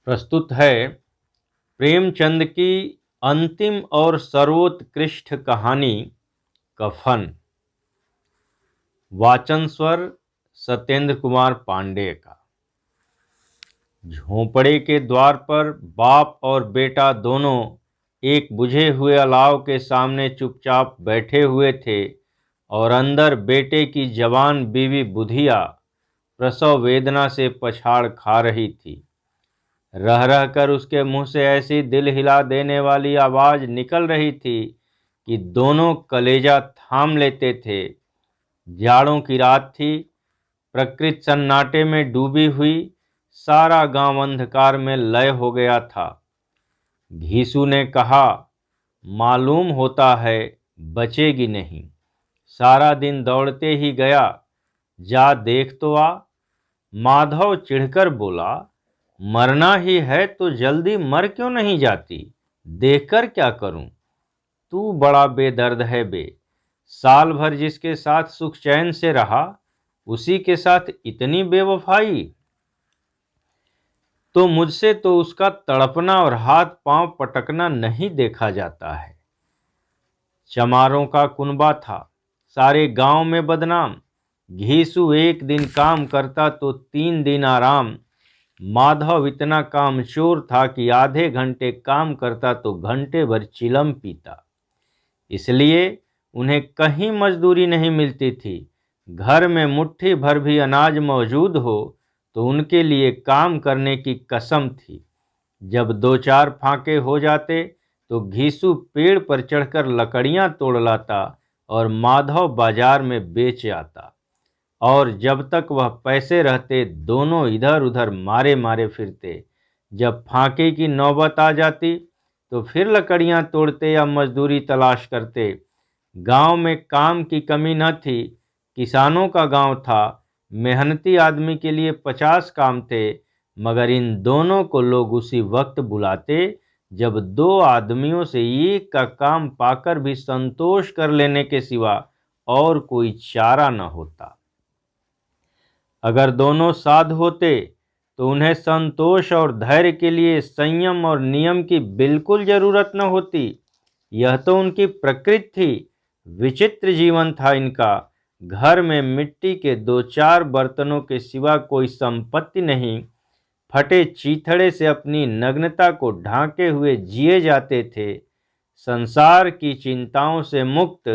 प्रस्तुत है प्रेमचंद की अंतिम और सर्वोत्कृष्ट कहानी कफन। वाचन स्वर सत्येंद्र कुमार पांडे का। झोंपड़े के द्वार पर बाप और बेटा दोनों एक बुझे हुए अलाव के सामने चुपचाप बैठे हुए थे और अंदर बेटे की जवान बीवी बुधिया प्रसव वेदना से पछाड़ खा रही थी। रह रह कर उसके मुंह से ऐसी दिल हिला देने वाली आवाज निकल रही थी कि दोनों कलेजा थाम लेते थे। जाड़ों की रात थी। प्रकृति सन्नाटे में डूबी हुई। सारा गांव अंधकार में लय हो गया था। घीसू ने कहा, मालूम होता है बचेगी नहीं। सारा दिन दौड़ते ही गया, जा देख तो आ। माधव चिढ़कर बोला, मरना ही है तो जल्दी मर क्यों नहीं जाती? देखकर क्या करूं? तू बड़ा बेदर्द है बे। साल भर जिसके साथ सुख चैन से रहा, उसी के साथ इतनी बेवफाई। तो मुझसे तो उसका तड़पना और हाथ पांव पटकना नहीं देखा जाता है। चमारों का कुनबा था, सारे गांव में बदनाम। घीसू एक दिन काम करता तो 3 दिन आराम। माधव इतना कामचोर था कि आधे घंटे काम करता तो घंटे भर चिलम पीता। इसलिए उन्हें कहीं मजदूरी नहीं मिलती थी। घर में मुट्ठी भर भी अनाज मौजूद हो तो उनके लिए काम करने की कसम थी। जब 2-4 फाके हो जाते तो घीसू पेड़ पर चढ़कर लकड़ियां तोड़ लाता और माधव बाजार में बेच आता। और जब तक वह पैसे रहते दोनों इधर उधर मारे मारे फिरते। जब फाके की नौबत आ जाती तो फिर लकड़ियां तोड़ते या मजदूरी तलाश करते। गांव में काम की कमी न थी। किसानों का गांव था। मेहनती आदमी के लिए 50 काम थे, मगर इन दोनों को लोग उसी वक्त बुलाते जब 2 आदमियों से एक का काम पाकर भी संतोष कर लेने के सिवा और कोई चारा न होता। अगर दोनों साध होते तो उन्हें संतोष और धैर्य के लिए संयम और नियम की बिल्कुल जरूरत न होती। यह तो उनकी प्रकृति थी। विचित्र जीवन था इनका। घर में मिट्टी के 2-4 बर्तनों के सिवा कोई संपत्ति नहीं। फटे चीथड़े से अपनी नग्नता को ढांके हुए जिए जाते थे। संसार की चिंताओं से मुक्त,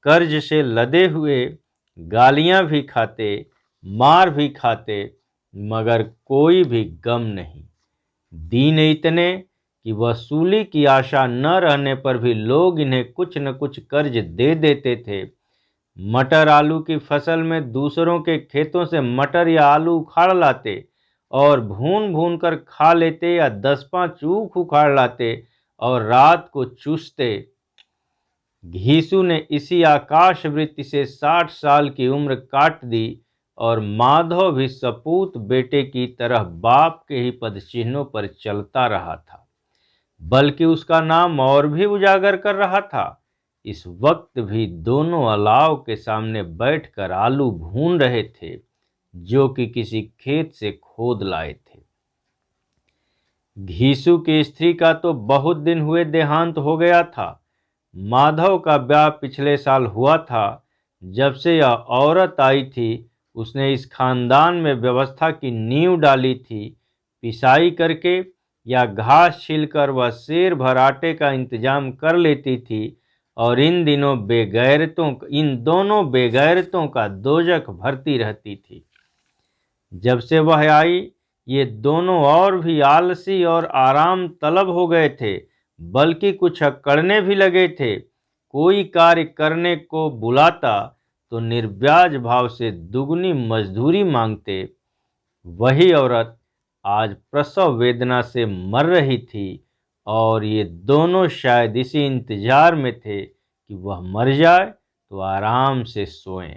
कर्ज से लदे हुए, गालियां भी खाते, मार भी खाते, मगर कोई भी गम नहीं। दीन इतने कि वसूली की आशा न रहने पर भी लोग इन्हें कुछ न कुछ कर्ज दे देते थे। मटर आलू की फसल में दूसरों के खेतों से मटर या आलू उखाड़ लाते और भून भून कर खा लेते या 10-5 ऊख उखाड़ लाते और रात को चूसते। घीसू ने इसी आकाश वृत्ति से 60 साल की उम्र काट दी और माधव भी सपूत बेटे की तरह बाप के ही पदचिन्हों पर चलता रहा था, बल्कि उसका नाम और भी उजागर कर रहा था। इस वक्त भी दोनों अलाव के सामने बैठकर आलू भून रहे थे, जो कि किसी खेत से खोद लाए थे। घीसू की स्त्री का तो बहुत दिन हुए देहांत हो गया था। माधव का ब्याह पिछले साल हुआ था। जब से यह औरत आई थी, उसने इस खानदान में व्यवस्था की नींव डाली थी। पिसाई करके या घास छीलकर वह शेर भर आटे का इंतजाम कर लेती थी और इन दोनों बेगैरतों का दोजख भरती रहती थी। जब से वह आई, ये दोनों और भी आलसी और आराम तलब हो गए थे, बल्कि कुछ अकड़ने भी लगे थे। कोई कार्य करने को बुलाता तो निर्व्याज भाव से दुगनी मजदूरी मांगते। वही औरत आज प्रसव वेदना से मर रही थी और ये दोनों शायद इसी इंतजार में थे कि वह मर जाए तो आराम से सोएं।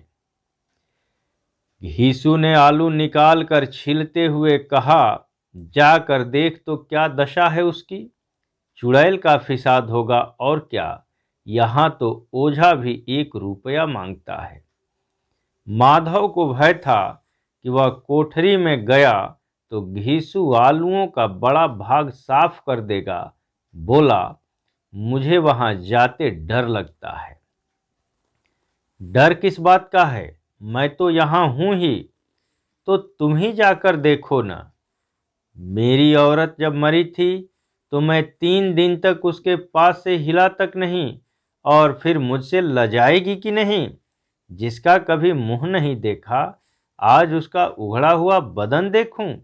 घीसू ने आलू निकाल कर छीलते हुए कहा, जाकर देख तो क्या दशा है उसकी। चुड़ैल का फिसाद होगा और क्या। यहाँ तो ओझा भी 1 रुपया मांगता है। माधव को भय था कि वह कोठरी में गया तो घीसू आलूओं का बड़ा भाग साफ कर देगा। बोला, मुझे वहां जाते डर लगता है। डर किस बात का है, मैं तो यहां हूं ही। तो तुम ही जाकर देखो ना। मेरी औरत जब मरी थी तो मैं 3 दिन तक उसके पास से हिला तक नहीं, और फिर मुझसे लजाएगी कि नहीं। जिसका कभी मुंह नहीं देखा, आज उसका उघड़ा हुआ बदन देखूं।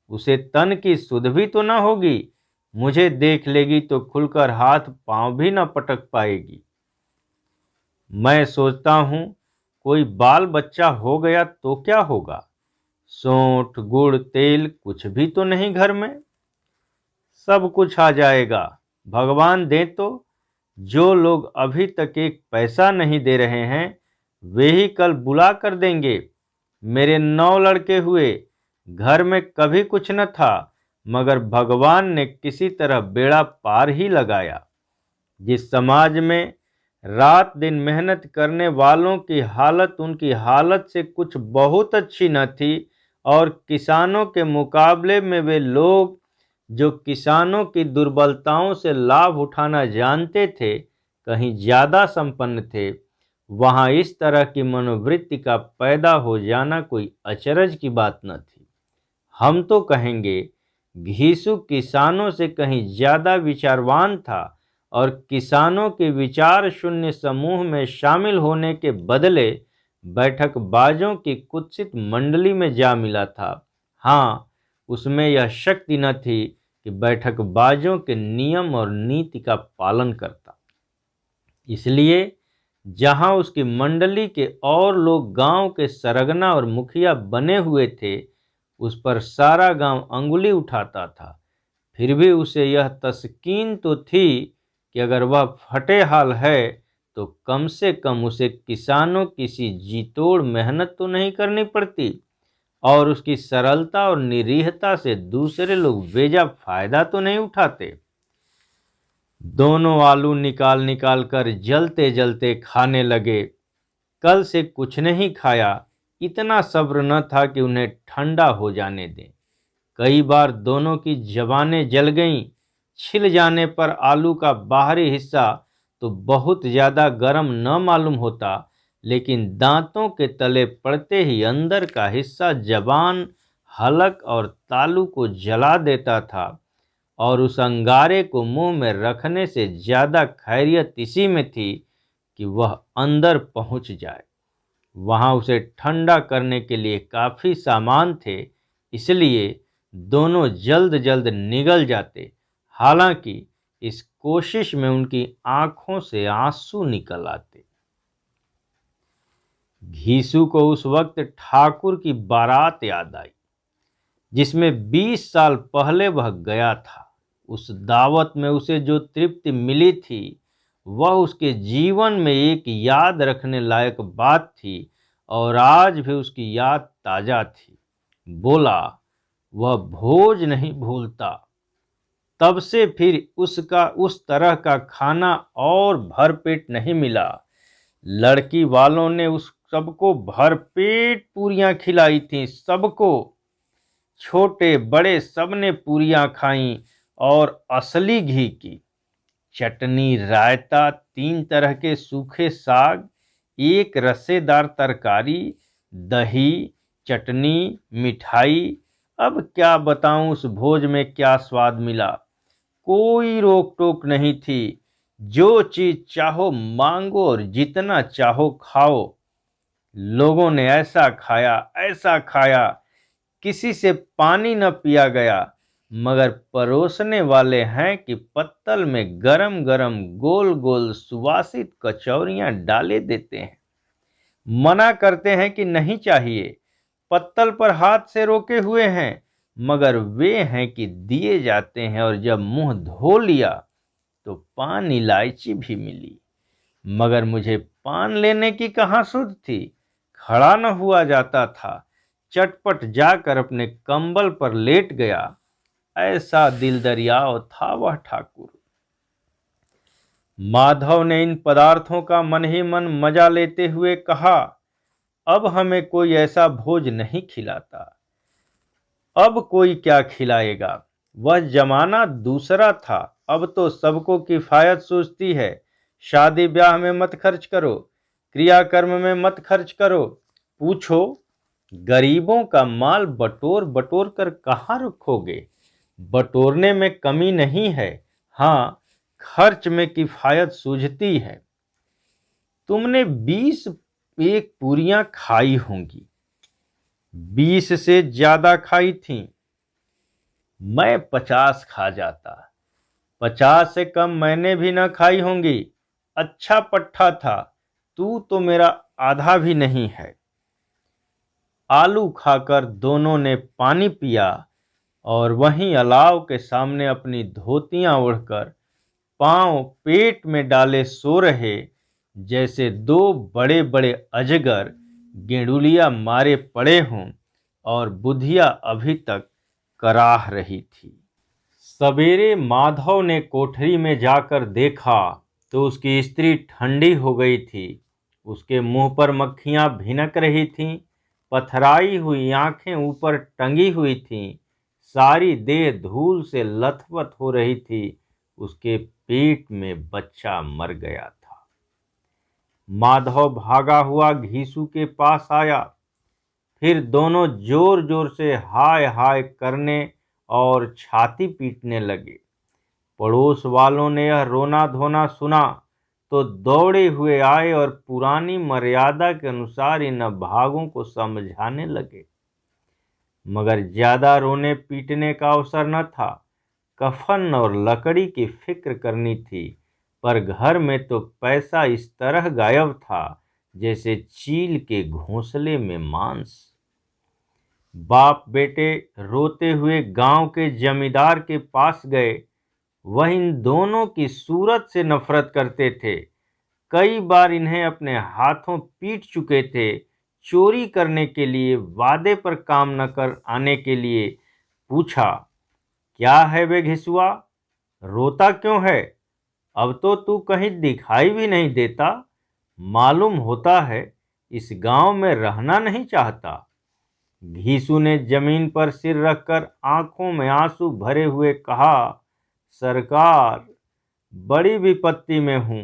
उसे तन की सुध भी तो न होगी। मुझे देख लेगी तो खुलकर हाथ पांव भी न पटक पाएगी। मैं सोचता हूं, कोई बाल बच्चा हो गया तो क्या होगा। सोंठ गुड़ तेल कुछ भी तो नहीं घर में। सब कुछ आ जाएगा, भगवान दे तो। जो लोग अभी तक एक पैसा नहीं दे रहे हैं, वे ही कल बुला कर देंगे। मेरे 9 लड़के हुए, घर में कभी कुछ न था, मगर भगवान ने किसी तरह बेड़ा पार ही लगाया। जिस समाज में रात दिन मेहनत करने वालों की हालत उनकी हालत से कुछ बहुत अच्छी न थी, और किसानों के मुकाबले में वे लोग जो किसानों की दुर्बलताओं से लाभ उठाना जानते थे, कहीं ज्यादा संपन्न थे, वहां इस तरह की मनोवृत्ति का पैदा हो जाना कोई अचरज की बात न थी। हम तो कहेंगे, घीसू किसानों से कहीं ज्यादा विचारवान था, और किसानों के विचार शून्य समूह में शामिल होने के बदले बैठक बाजों की कुत्सित मंडली में जा मिला था। हाँ, उसमें यह शक्ति न थी कि बैठक बाजों के नियम और नीति का पालन करता। इसलिए जहां उसकी मंडली के और लोग गांव के सरगना और मुखिया बने हुए थे, उस पर सारा गांव अंगुली उठाता था। फिर भी उसे यह तस्कीन तो थी कि अगर वह फटे हाल है तो कम से कम उसे किसानों किसी जीतोड़ मेहनत तो नहीं करनी पड़ती, और उसकी सरलता और निरीहता से दूसरे लोग बेजा फायदा तो नहीं उठाते। दोनों आलू निकाल निकाल कर जलते जलते खाने लगे। कल से कुछ नहीं खाया, इतना सब्र न था कि उन्हें ठंडा हो जाने दें। कई बार दोनों की जबानें जल गईं। छिल जाने पर आलू का बाहरी हिस्सा तो बहुत ज्यादा गर्म न मालूम होता, लेकिन दांतों के तले पड़ते ही अंदर का हिस्सा जबान, हलक और तालू को जला देता था। और उस अंगारे को मुंह में रखने से ज्यादा खैरियत इसी में थी कि वह अंदर पहुंच जाए। वहां उसे ठंडा करने के लिए काफी सामान थे, इसलिए दोनों जल्द जल्द निगल जाते। हालांकि इस कोशिश में उनकी आंखों से आंसू निकल आते। घीसू को उस वक्त ठाकुर की बारात याद आई, जिसमें 20 साल पहले वह गया था। उस दावत में उसे जो तृप्ति मिली थी, वह उसके जीवन में एक याद रखने लायक बात थी, और आज भी उसकी याद ताजा थी। बोला, वह भोज नहीं भूलता। तब से फिर उसका उस तरह का खाना और भरपेट नहीं मिला। लड़की वालों ने उस सबको भरपेट पूरियां खिलाई थीं, सबको। छोटे बड़े सबने पूरियां खाईं, और असली घी की। चटनी, रायता, 3 तरह के सूखे साग, एक रसेदार तरकारी, दही, चटनी, मिठाई। अब क्या बताऊं उस भोज में क्या स्वाद मिला। कोई रोक टोक नहीं थी। जो चीज चाहो मांगो और जितना चाहो खाओ। लोगों ने ऐसा खाया, किसी से पानी न पिया गया, मगर परोसने वाले हैं कि पत्तल में गरम गरम गोल गोल सुवासित कचौरियां डाले देते हैं। मना करते हैं कि नहीं चाहिए, पत्तल पर हाथ से रोके हुए हैं, मगर वे हैं कि दिए जाते हैं। और जब मुंह धो लिया तो पान इलायची भी मिली, मगर मुझे पान लेने की कहाँ सुध थी। खड़ा न हुआ जाता था। चटपट जाकर अपने कंबल पर लेट गया। ऐसा दिल दरियाव था वह ठाकुर। माधव ने इन पदार्थों का मन ही मन मजा लेते हुए कहा, अब हमें कोई ऐसा भोज नहीं खिलाता। अब कोई क्या खिलाएगा। वह जमाना दूसरा था। अब तो सबको किफायत सोचती है। शादी ब्याह में मत खर्च करो, क्रियाकर्म में मत खर्च करो। पूछो, गरीबों का माल बटोर बटोर कर कहाँ रखोगे। बटोरने में कमी नहीं है, हाँ, खर्च में किफायत सूझती है। तुमने 20 एक पूरियां खाई होंगी, 20 से ज्यादा खाई थीं। मैं 50 खा जाता, 50 से कम मैंने भी न खाई होंगी। अच्छा पट्टा था, तू तो मेरा आधा भी नहीं है। आलू खाकर दोनों ने पानी पिया और वहीं अलाव के सामने अपनी धोतियां ओढ़कर पांव पेट में डाले सो रहे, जैसे दो बड़े बड़े अजगर गेंडुलिया मारे पड़े हों और बुधिया अभी तक कराह रही थी। सवेरे माधव ने कोठरी में जाकर देखा तो उसकी स्त्री ठंडी हो गई थी। उसके मुंह पर मक्खियां भिनक रही थीं, पथराई हुई आंखें ऊपर टंगी हुई थीं, सारी देह धूल से लथपथ हो रही थी। उसके पेट में बच्चा मर गया था। माधव भागा हुआ घीसू के पास आया। फिर दोनों जोर जोर से हाय हाय करने और छाती पीटने लगे। पड़ोस वालों ने यह रोना धोना सुना तो दौड़े हुए आए और पुरानी मर्यादा के अनुसार इन अभागों को समझाने लगे। मगर ज्यादा रोने पीटने का अवसर न था। कफन और लकड़ी की फिक्र करनी थी, पर घर में तो पैसा इस तरह गायब था जैसे चील के घोंसले में मांस। बाप बेटे रोते हुए गांव के जमींदार के पास गए। वह इन दोनों की सूरत से नफरत करते थे। कई बार इन्हें अपने हाथों पीट चुके थे। चोरी करने के लिए, वादे पर काम न कर आने के लिए। पूछा, क्या है बे घिसुआ, रोता क्यों है? अब तो तू कहीं दिखाई भी नहीं देता। मालूम होता है इस गांव में रहना नहीं चाहता। घीसू ने जमीन पर सिर रखकर आंखों में आंसू भरे हुए कहा, सरकार, बड़ी विपत्ति में हूं।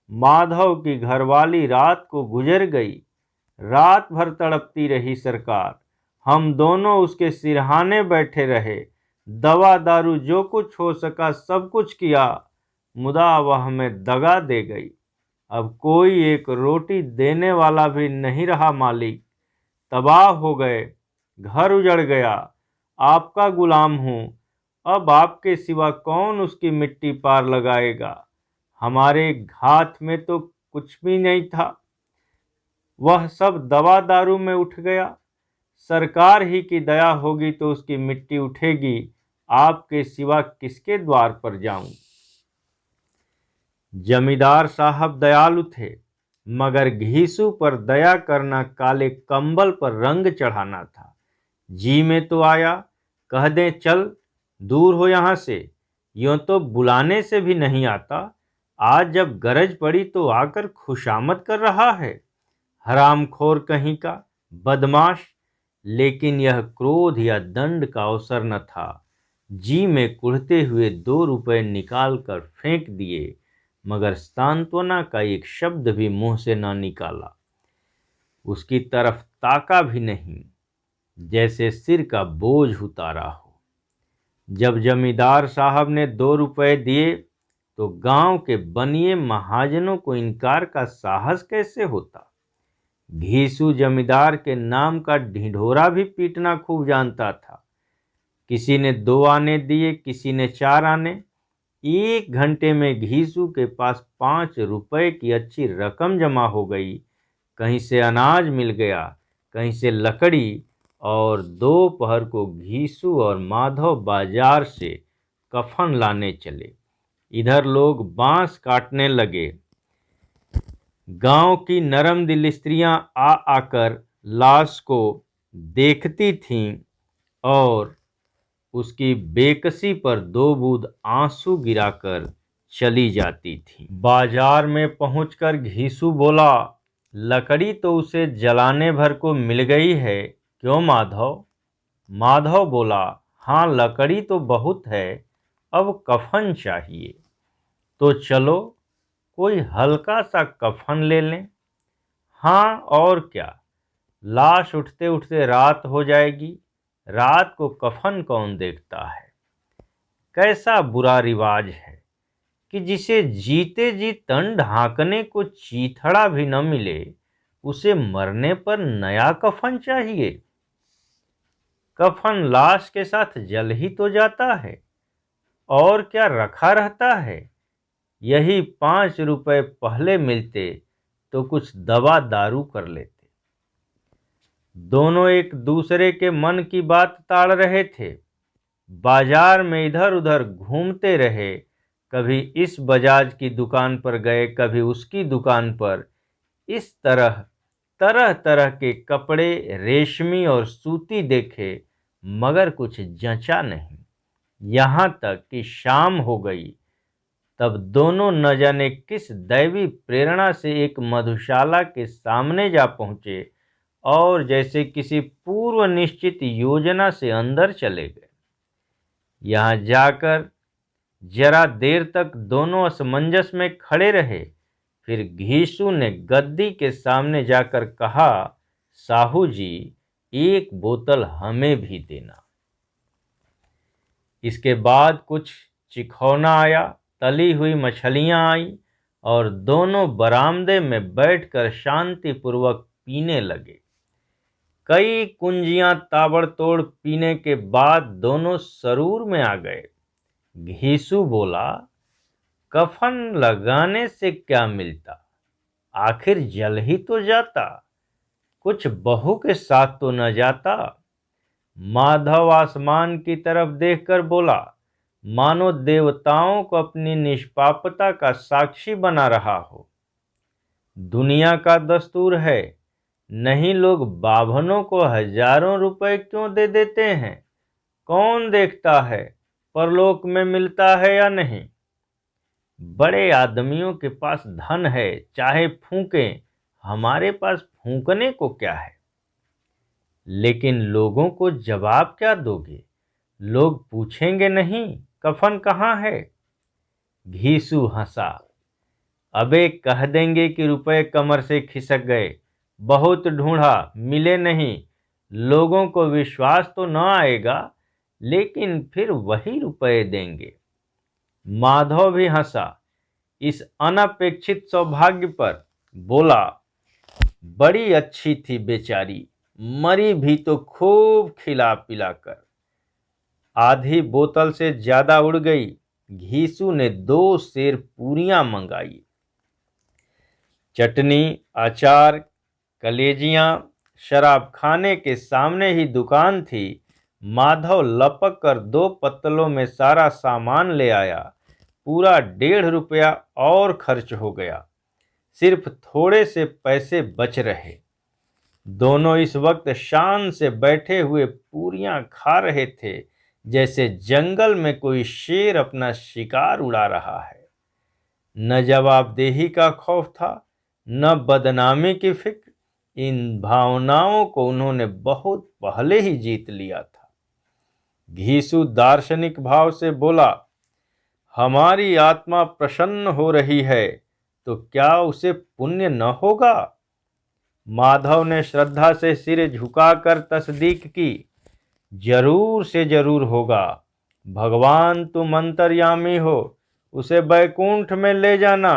माधव की घरवाली रात को गुजर गई। रात भर तड़पती रही सरकार। हम दोनों उसके सिरहाने बैठे रहे। दवा दारू जो कुछ हो सका सब कुछ किया, मुदा वह हमें दगा दे गई। अब कोई एक रोटी देने वाला भी नहीं रहा मालिक। तबाह हो गए, घर उजड़ गया। आपका गुलाम हूं। अब आपके सिवा कौन उसकी मिट्टी पार लगाएगा। हमारे हाथ में तो कुछ भी नहीं था, वह सब दवा दारू में उठ गया। सरकार ही की दया होगी तो उसकी मिट्टी उठेगी। आपके सिवा किसके द्वार पर जाऊं। जमींदार साहब दयालु थे, मगर घीसू पर दया करना काले कंबल पर रंग चढ़ाना था। जी में तो आया, कह दें चल दूर हो यहां से, यूं तो बुलाने से भी नहीं आता। आज जब गरज पड़ी तो आकर खुशामद कर रहा है। हरामखोर कहीं का, बदमाश। लेकिन यह क्रोध या दंड का अवसर न था। जी में कुढ़ते हुए 2 रुपए निकाल कर फेंक दिए, मगर सांत्वना का एक शब्द भी मुंह से न निकाला। उसकी तरफ ताका भी नहीं, जैसे सिर का बोझ उतारा हो। जब जमींदार साहब ने 2 रुपए दिए तो गांव के बनिए महाजनों को इनकार का साहस कैसे होता। घीसू जमींदार के नाम का ढिढोरा भी पीटना खूब जानता था। किसी ने 2 आने दिए, किसी ने 4 आने। 1 घंटे में घीसू के पास 5 रुपए की अच्छी रकम जमा हो गई। कहीं से अनाज मिल गया, कहीं से लकड़ी, और दोपहर को घीसू और माधव बाजार से कफन लाने चले। इधर लोग बांस काटने लगे। गांव की नरम दिल स्त्रियां आ आकर लाश को देखती थीं और उसकी बेकसी पर 2 बूंद आंसू गिराकर चली जाती थी। बाजार में पहुंचकर घीसू बोला, लकड़ी तो उसे जलाने भर को मिल गई है, क्यों माधव? माधव बोला, हाँ लकड़ी तो बहुत है, अब कफन चाहिए। तो चलो कोई हल्का सा कफन ले लें। हाँ और क्या, लाश उठते उठते रात हो जाएगी, रात को कफन कौन देखता है। कैसा बुरा रिवाज है कि जिसे जीते जी तन ढांकने को चीथड़ा भी न मिले, उसे मरने पर नया कफन चाहिए। कफन लाश के साथ जल ही तो जाता है, और क्या रखा रहता है। यही 5 रुपए पहले मिलते तो कुछ दवा दारू कर लेते। दोनों एक दूसरे के मन की बात ताड़ रहे थे। बाजार में इधर उधर घूमते रहे, कभी इस बजाज की दुकान पर गए, कभी उसकी दुकान पर। इस तरह तरह तरह के कपड़े, रेशमी और सूती देखे, मगर कुछ जंचा नहीं। यहाँ तक कि शाम हो गई। तब दोनों न जाने किस दैवी प्रेरणा से एक मधुशाला के सामने जा पहुंचे और जैसे किसी पूर्व निश्चित योजना से अंदर चले गए। यहाँ जाकर जरा देर तक दोनों असमंजस में खड़े रहे। फिर घीसू ने गद्दी के सामने जाकर कहा, साहू जी, एक बोतल हमें भी देना। इसके बाद कुछ चिखौना आया, तली हुई मछलियां आई और दोनों बरामदे में बैठकर शांतिपूर्वक पीने लगे। कई कुंजियां ताबड़तोड़ पीने के बाद दोनों सरूर में आ गए। घीसू बोला, कफन लगाने से क्या मिलता, आखिर जल ही तो जाता, कुछ बहू के साथ तो न जाता। माधव आसमान की तरफ देखकर बोला, मानो देवताओं को अपनी निष्पापता का साक्षी बना रहा हो। दुनिया का दस्तूर है, नहीं लोग बाभनों को हजारों रुपए क्यों दे देते हैं। कौन देखता है परलोक में मिलता है या नहीं। बड़े आदमियों के पास धन है, चाहे फूकें, हमारे पास फूकने को क्या है। लेकिन लोगों को जवाब क्या दोगे, लोग पूछेंगे नहीं कफन कहाँ है। घीसू हंसा, अबे कह देंगे कि रुपए कमर से खिसक गए, बहुत ढूंढा मिले नहीं। लोगों को विश्वास तो न आएगा, लेकिन फिर वही रुपए देंगे। माधव भी हंसा इस अनपेक्षित सौभाग्य पर, बोला, बड़ी अच्छी थी बेचारी, मरी भी तो खूब खिला पिलाकर। आधी बोतल से ज्यादा उड़ गई। घीसू ने 2 सेर पूरियां मंगाई। चटनी, अचार, कलेजियां, शराब खाने के सामने ही दुकान थी। माधव लपक कर 2 पत्तलों में सारा सामान ले आया। पूरा 1.5 रुपया और खर्च हो गया। सिर्फ थोड़े से पैसे बच रहे। दोनों इस वक्त शान से बैठे हुए पूरियां खा रहे थे, जैसे जंगल में कोई शेर अपना शिकार उड़ा रहा है। न जवाबदेही का खौफ था, न बदनामी की फिक्र। इन भावनाओं को उन्होंने बहुत पहले ही जीत लिया था। घीसू दार्शनिक भाव से बोला, हमारी आत्मा प्रसन्न हो रही है तो क्या उसे पुण्य न होगा। माधव ने श्रद्धा से सिर झुकाकर तस्दीक की, जरूर से जरूर होगा। भगवान तुम अंतर्यामी हो, उसे बैकुंठ में ले जाना।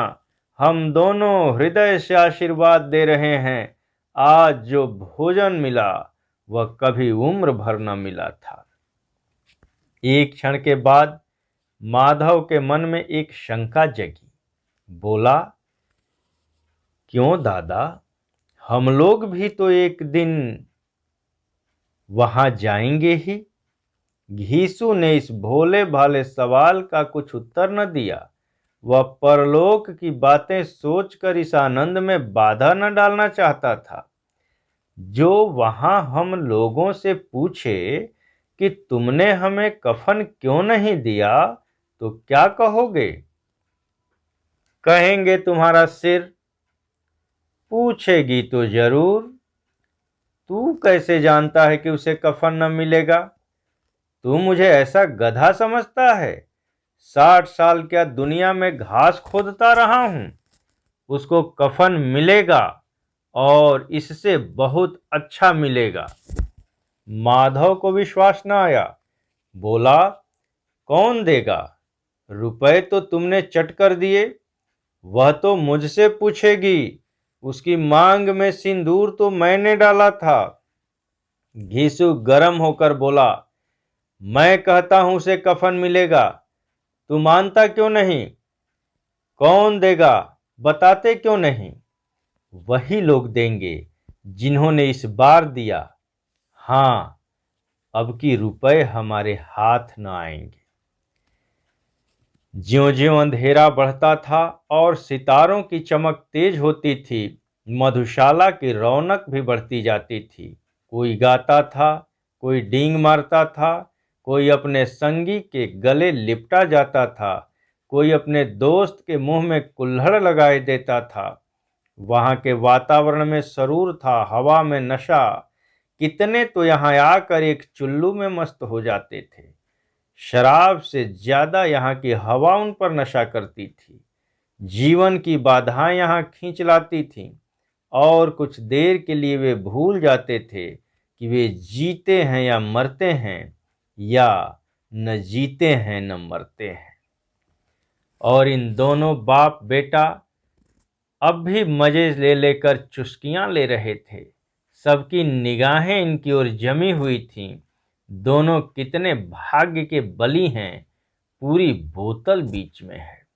हम दोनों हृदय से आशीर्वाद दे रहे हैं। आज जो भोजन मिला वह कभी उम्र भर न मिला था। एक क्षण के बाद माधव के मन में एक शंका जगी। बोला, क्यों दादा, हम लोग भी तो एक दिन वहां जाएंगे ही। घीसू ने इस भोले भाले सवाल का कुछ उत्तर न दिया। वह परलोक की बातें सोचकर इस आनंद में बाधा न डालना चाहता था। जो वहां हम लोगों से पूछे कि तुमने हमें कफन क्यों नहीं दिया, तो क्या कहोगे। कहेंगे तुम्हारा सिर। पूछेगी तो जरूर। तू कैसे जानता है कि उसे कफन न मिलेगा? तू मुझे ऐसा गधा समझता है? 60 साल क्या दुनिया में घास खोदता रहा हूं। उसको कफन मिलेगा और इससे बहुत अच्छा मिलेगा। माधव को विश्वास न आया। बोला, कौन देगा? रुपए तो तुमने चट कर दिए। वह तो मुझसे पूछेगी। उसकी मांग में सिंदूर तो मैंने डाला था। घीसू गर्म होकर बोला, मैं कहता हूं उसे कफन मिलेगा। तू मानता क्यों नहीं? कौन देगा? बताते क्यों नहीं? वही लोग देंगे जिन्होंने इस बार दिया। हाँ, अब की रुपए हमारे हाथ न आएंगे। ज्यों-ज्यों अंधेरा बढ़ता था और सितारों की चमक तेज होती थी, मधुशाला की रौनक भी बढ़ती जाती थी। कोई गाता था, कोई डींग मारता था, कोई अपने संगी के गले लिपटा जाता था, कोई अपने दोस्त के मुंह में कुल्हड़ लगाए देता था। वहां के वातावरण में सरूर था, हवा में नशा। कितने तो यहाँ आकर एक चुल्लू में मस्त हो जाते थे। शराब से ज्यादा यहाँ की हवा उन पर नशा करती थी। जीवन की बाधाएं यहाँ खींच लाती थीं और कुछ देर के लिए वे भूल जाते थे कि वे जीते हैं या मरते हैं, या न जीते हैं न मरते हैं। और इन दोनों बाप बेटा अब भी मजे ले लेकर चुस्कियां ले रहे थे। सबकी निगाहें इनकी ओर जमी हुई थीं। दोनों कितने भाग्य के बली हैं। पूरी बोतल बीच में है।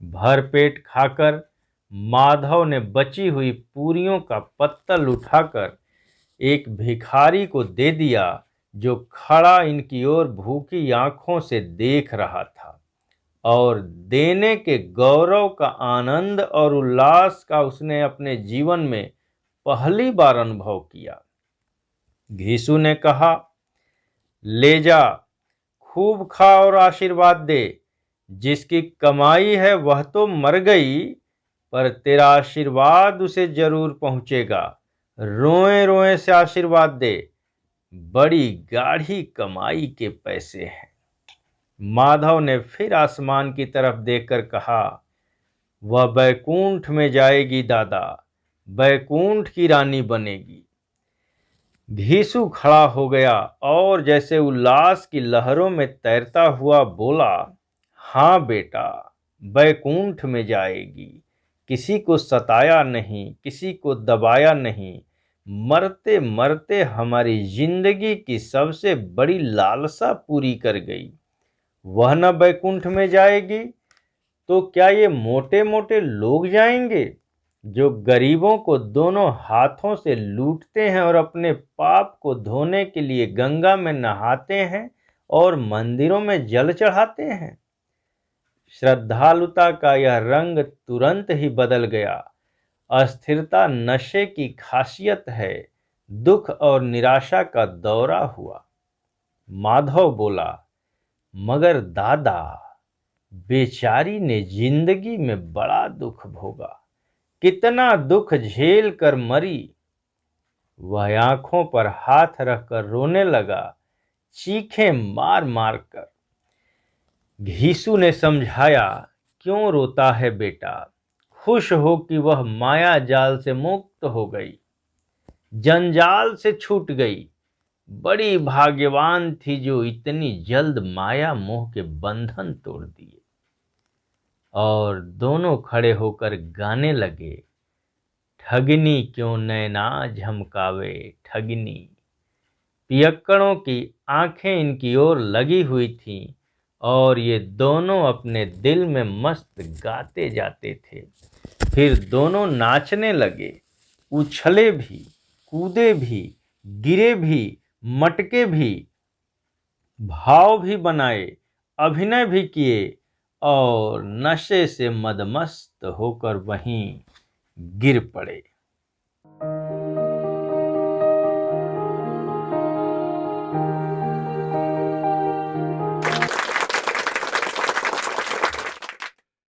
भरपेट खाकर माधव ने बची हुई पूरियों का पत्तल उठाकर एक भिखारी को दे दिया, जो खड़ा इनकी ओर भूखी आंखों से देख रहा था। और देने के गौरव का आनंद और उल्लास का उसने अपने जीवन में पहली बार अनुभव किया। घीसू ने कहा, ले जा, खूब खा और आशीर्वाद दे। जिसकी कमाई है वह तो मर गई, पर तेरा आशीर्वाद उसे जरूर पहुंचेगा। रोए रोए से आशीर्वाद दे। बड़ी गाढ़ी कमाई के पैसे हैं। माधव ने फिर आसमान की तरफ देखकर कहा, वह बैकुंठ में जाएगी दादा, बैकुंठ की रानी बनेगी। घीसू खड़ा हो गया और जैसे उल्लास की लहरों में तैरता हुआ बोला, हाँ बेटा, बैकुंठ में जाएगी। किसी को सताया नहीं, किसी को दबाया नहीं। मरते मरते हमारी जिंदगी की सबसे बड़ी लालसा पूरी कर गई। वह न बैकुंठ में जाएगी तो क्या ये मोटे मोटे लोग जाएंगे, जो गरीबों को दोनों हाथों से लूटते हैं और अपने पाप को धोने के लिए गंगा में नहाते हैं और मंदिरों में जल चढ़ाते हैं। श्रद्धालुता का यह रंग तुरंत ही बदल गया। अस्थिरता नशे की खासियत है। दुख और निराशा का दौरा हुआ। माधव बोला, मगर दादा, बेचारी ने जिंदगी में बड़ा दुख भोगा। कितना दुख झेल कर मरी। वह आंखों पर हाथ रखकर रोने लगा, चीखें मार मार कर। घीसू ने समझाया, क्यों रोता है बेटा? खुश हो कि वह माया जाल से मुक्त हो गई, जंजाल से छूट गई। बड़ी भाग्यवान थी जो इतनी जल्द माया मोह के बंधन तोड़ दिए। और दोनों खड़े होकर गाने लगे, ठगनी क्यों नैना झमकावे ठगनी। पियक्कड़ों की आंखें इनकी ओर लगी हुई थीं और ये दोनों अपने दिल में मस्त गाते जाते थे। फिर दोनों नाचने लगे, उछले भी, कूदे भी, गिरे भी, मटके भी, भाव भी बनाए, अभिनय भी किए और नशे से मदमस्त होकर वहीं गिर पड़े।